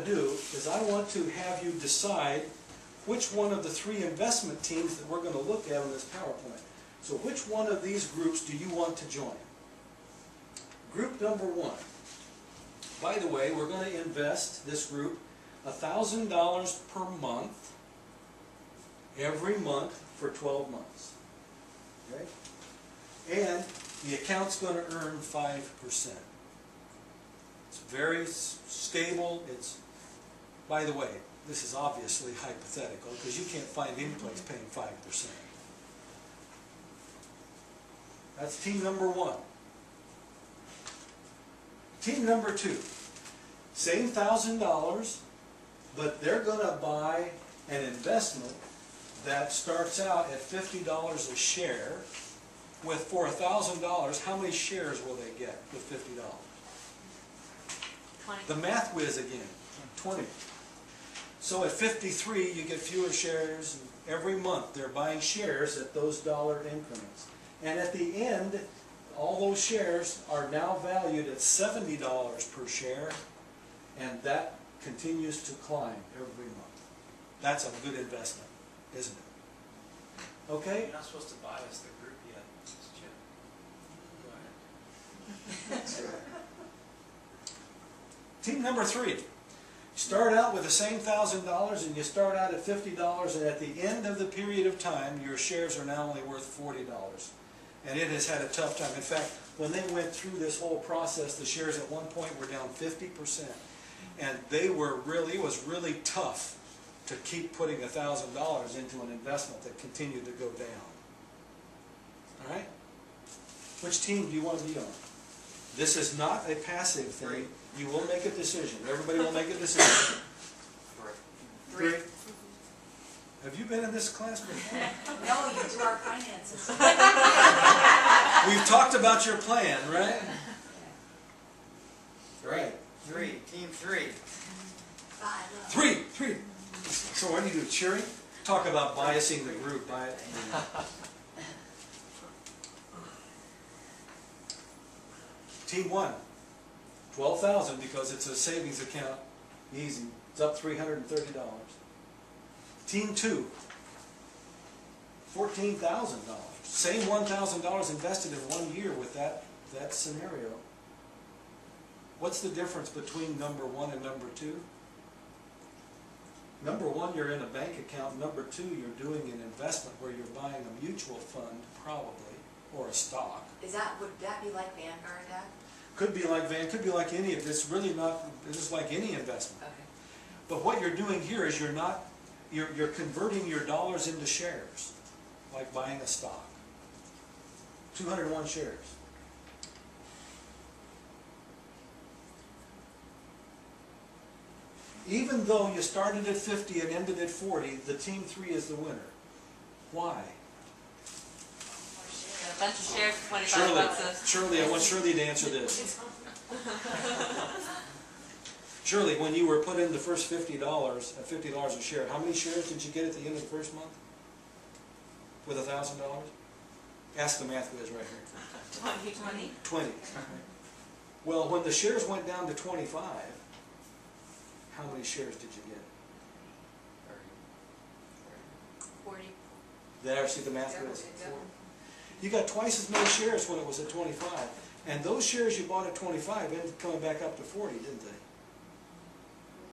to do is I want to have you decide which one of the three investment teams that we're going to look at on this PowerPoint. So which one of these groups do you want to join? Group number one. By the way, we're going to invest, this group, $1,000 per month, every month for 12 months. Okay? And the account's going to earn 5%. It's very stable. It's, by the way, this is obviously hypothetical because you can't find any place paying 5%. That's team number one. Team number two, same $1,000, but they're going to buy an investment that starts out at $50 a share. With for $1,000, how many shares will they get with $50? 20. The math whiz again, 20. So at 53, you get fewer shares. Every month, they're buying shares at those dollar increments. And at the end, all those shares are now valued at $70 per share, and that continues to climb every month. That's a good investment, isn't it? Okay? You're not supposed to bias the group yet, Jim. Go ahead. Team number three. You start out with the same $1,000 and you start out at $50, and at the end of the period of time, your shares are now only worth $40. And it has had a tough time. In fact, when they went through this whole process, the shares at one point were down 50%. And they were really, it was really tough to keep putting $1,000 into an investment that continued to go down. All right? Which team do you want to be on? This is not a passive thing. You will make a decision. Everybody will make a decision. Three. Have you been in this class before? No, you do our finances. We've talked about your plan, right? Right. Three. Team three. Three. So what do you do? Cheering? Talk about biasing the group. Team one. 12,000 because it's a savings account. Easy. It's up $330. Team two. $14,000. Same $1,000 invested in 1 year with that scenario. What's the difference between number one and number two? Number one, you're in a bank account. Number two, you're doing an investment where you're buying a mutual fund, probably, or a stock. Would that be like Vanguard, Dad? Could be like could be like any of this. Really not. This is like any investment. Okay. But what you're doing here is you're converting your dollars into shares, like buying a stock. 201 shares. Even though you started at 50 and ended at 40, the team three is the winner. Why? A bunch of shares for 25 bucks. Shirley, I want Shirley to answer this. Shirley, when you were put in the first $50 a share, how many shares did you get at the end of the first month? With $1,000? Ask the math whiz right here. 20. 20. Well, when the shares went down to 25, how many shares did you get? 40. There, see the math whiz? You got twice as many shares when it was at 25. And those shares you bought at 25 ended up coming back up to 40, didn't they?